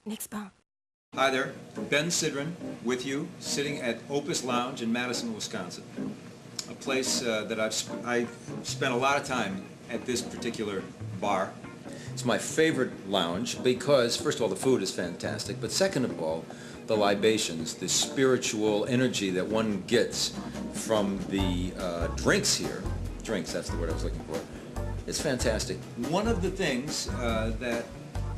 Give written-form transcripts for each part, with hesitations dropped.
Next bump. Hi there, Ben Sidran with you, sitting at Opus Lounge in Madison, Wisconsin. A place that I've spent a lot of time at this particular bar. It's my favorite lounge because, first of all, the food is fantastic, but second of all, the libations, the spiritual energy that one gets from the drinks here. Drinks, that's the word I was looking for. It's fantastic. One of the things that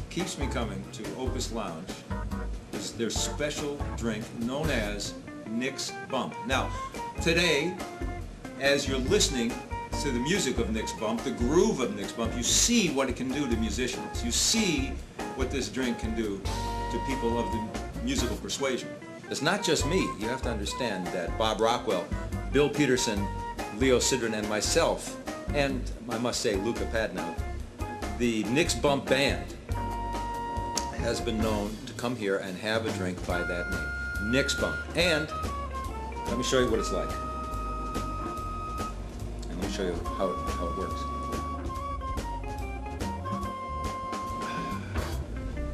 keeps me coming to Opus Lounge is their special drink known as Nick's Bump. Now, today, as you're listening to the music of Nick's Bump, the groove of Nick's Bump, you see what it can do to musicians. You see what this drink can do to people of the musical persuasion. It's not just me. You have to understand that Bob Rockwell, Bill Peterson, Leo Sidran, and myself, and I must say Luca Padnow, the Nick's Bump Band has been known to come here and have a drink by that name, Nick's Bump. And let me show you what it's like. And let me show you how it works.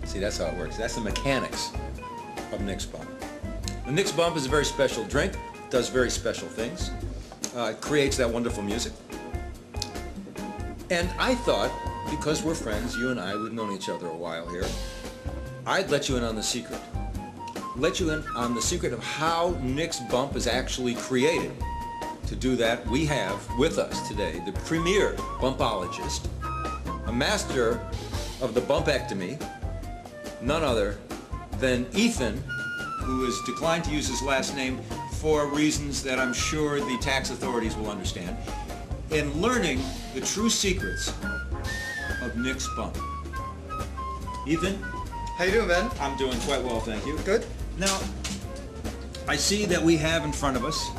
See, that's how it works. That's the mechanics of Nick's Bump. The Nick's Bump is a very special drink, does very special things. It creates that wonderful music. And I thought, because we're friends, you and I, we've known each other a while here, I'd let you in on the secret. Let you in on the secret of how Nick's Bump is actually created. To do that, we have with us today the premier bumpologist, a master of the bumpectomy, none other than Ethan, who has declined to use his last name for reasons that I'm sure the tax authorities will understand, in learning the true secrets of Nick's Bump. Ethan? How you doing, Ben? I'm doing quite well, thank you. Good. Now, I see that we have in front of us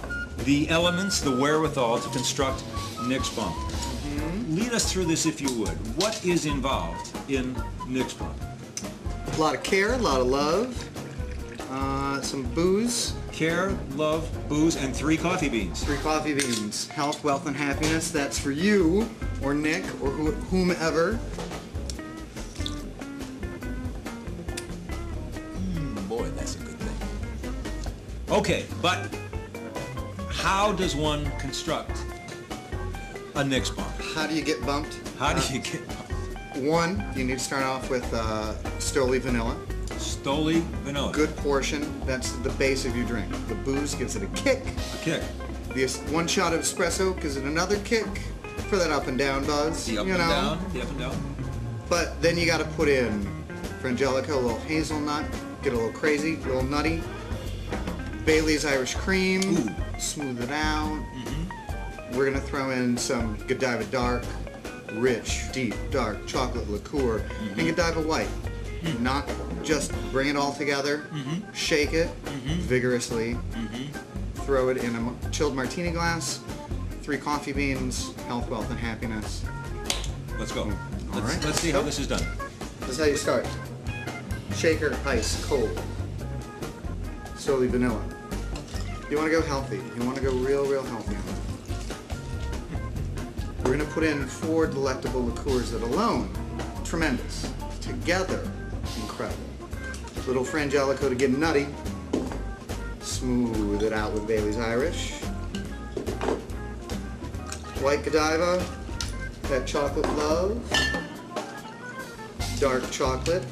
the elements, the wherewithal to construct Nick's Bump. Lead us through this if you would. What is involved in Nick's Bump? A lot of care, a lot of love, some booze. Care, love, booze, and 3 coffee beans. 3 coffee beans. Health, wealth, and happiness. That's for you, or Nick, or whomever. Boy, that's a good thing. Okay, but how does one construct a Nick's Bump? How do you get bumped? How do you get bumped? One, you need to start off with Stoli vanilla. Stoli vanilla. Good portion. That's the base of your drink. The booze gives it a kick. A kick. The 1 shot of espresso gives it another kick for that up and down buzz. The up and down. The up and down. But then you got to put in Frangelico, a little hazelnut, get a little crazy, a little nutty. Bailey's Irish Cream. Ooh. Smooth it out. We're gonna throw in some Godiva Dark, rich, deep, dark chocolate liqueur, and Godiva White. Not just bring it all together, shake it vigorously, throw it in a chilled martini glass, 3 coffee beans, health, wealth, and happiness. Let's go. right. Let's see how this is done. This is how you start. Shaker, ice, cold. Stoli vanilla. You want to go healthy. You want to go real healthy. We're going to put in 4 delectable liqueurs that alone, tremendous. Together, incredible. Little Frangelico to get nutty. Smooth it out with Bailey's Irish. White Godiva, that chocolate love. Dark chocolate.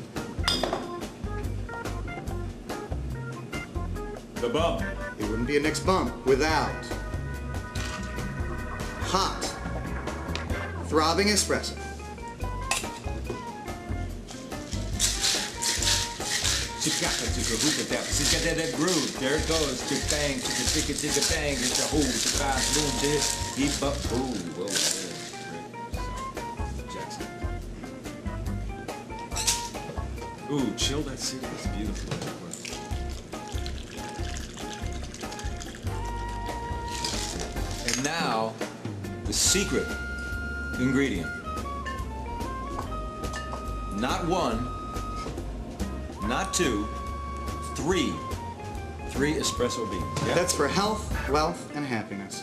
The bump. It wouldn't be a Nick's Bump without hot, throbbing espresso. She's got that groove. There it goes. Bang, bang. It's a hole. It's a fast boom. This. Deep up. Ooh, whoa. Jackson. Ooh, chill that city. It's beautiful. And now, the secret ingredient. Not 1, not 2, 3. 3 espresso beans. Yeah? That's for health, wealth, and happiness.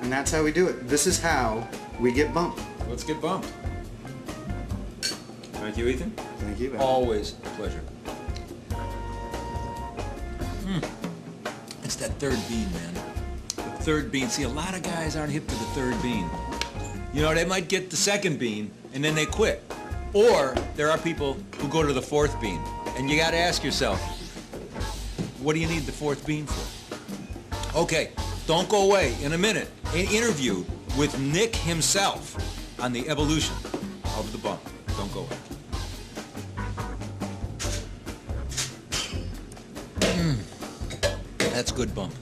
And that's how we do it. This is how we get bumped. Let's get bumped. Thank you, Ethan. Thank you, Ben. Always a pleasure. It's that third bean, man. The third bean. See, a lot of guys aren't hip to the third bean. You know, they might get the second bean and then they quit. Or there are people who go to the fourth bean. And you got to ask yourself, what do you need the fourth bean for? Okay, don't go away. In a minute, an interview with Nick himself on the evolution of the bump. Don't go away. That's good bump.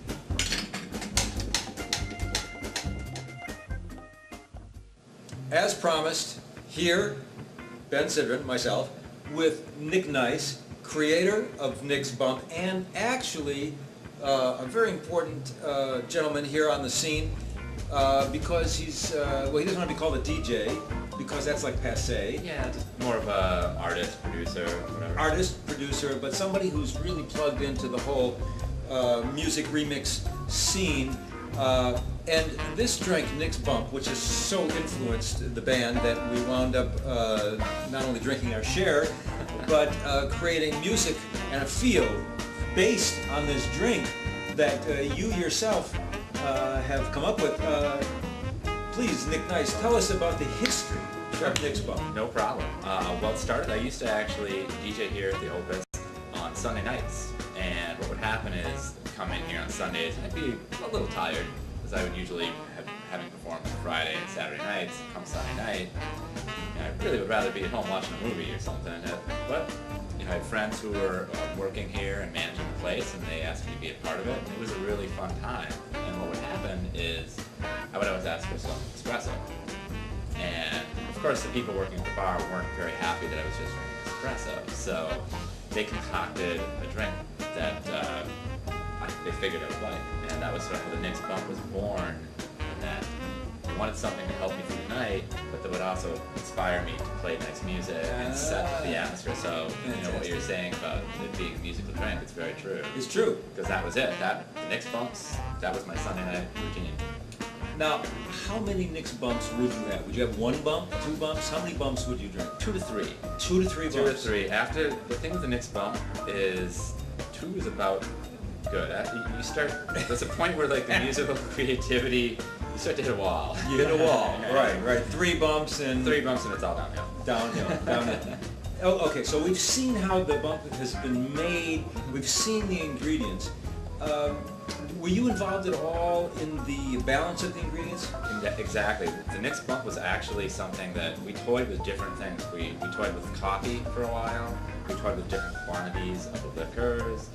As promised, here, Ben Sidran, myself, with Nick Nice, creator of Nick's Bump, and actually a very important gentleman here on the scene because he's, well, he doesn't want to be called a DJ because that's like passé. Yeah, just more of a artist, producer, whatever. Artist, producer, but somebody who's really plugged into the whole music remix scene. And this drink, Nick's Bump, which has so influenced the band that we wound up not only drinking our share, but creating music and a feel based on this drink that you yourself have come up with. Please, Nick Nice, tell us about the history of Nick's Bump. No problem. Well, it started, I used to actually DJ here at the Opus on Sunday nights. And what would happen is, come in here on Sundays, and I'd be a little tired, because I would usually having performed on Friday and Saturday nights, come Sunday night, I really would rather be at home watching a movie or something. But I had friends who were working here and managing the place, and they asked me to be a part of it. It was a really fun time. And what would happen is, I would always ask for some espresso. And of course, the people working at the bar weren't very happy that I was just drinking espresso. So they concocted a drink that they figured I would like. And that was sort of how the Nick's Bump was born, in that I wanted something to help me through the night, but that would also inspire me to play nice music and set the atmosphere. So, what you're saying about it being a musical drink, it's very true. It's true. Because that was it. The Nick's Bumps, that was my Sunday night routine. Now, how many Nick's Bumps would you have? Would you have one bump, two bumps? How many bumps would you drink? 2 to 3. 2 to 3 bumps? 2 to 3. After, the thing with the Nick's Bump is 2 is about good. You start, there's a point where like the musical creativity, you start to hit a wall. You hit a wall, right. 3 bumps and... 3 bumps and it's all downhill. Downhill. Oh, okay, so we've seen how the bump has been made. We've seen the ingredients. Were you involved at all in the balance of the ingredients? Exactly. The Nick's Bump was actually something that we toyed with different things. We toyed with coffee for a while. We toyed with different quantities of the liquors.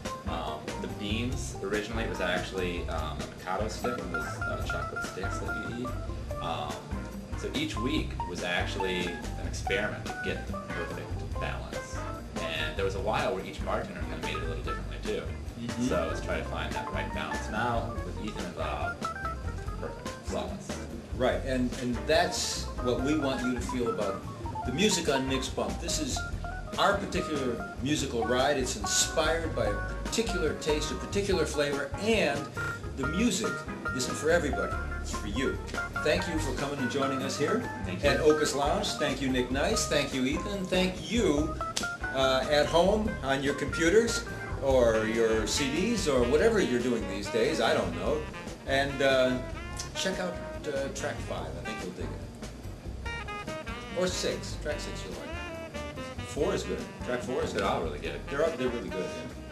The beans, originally it was actually a Mikado stick, those chocolate sticks that you eat. So each week was actually an experiment to get the perfect balance. And there was a while where each bartender kind of made it a little differently too. Mm-hmm. So I was trying to find that right balance. Now, with Ethan involved, perfect, flawless. Right, and that's what we want you to feel about the music on Nick's Bump. This is our particular musical ride. It's inspired by a particular taste, a particular flavor, and the music isn't for everybody. It's for you. Thank you for coming and joining us here at Opus Lounge. Thank you, Nick Nice. Thank you, Ethan. Thank you at home on your computers or your CDs or whatever you're doing these days. I don't know. And check out track 5. I think you'll dig it. Or 6. Track 6 you'll like. 4 is good. Track 4 is good. They're all really good. They're really good. Yeah.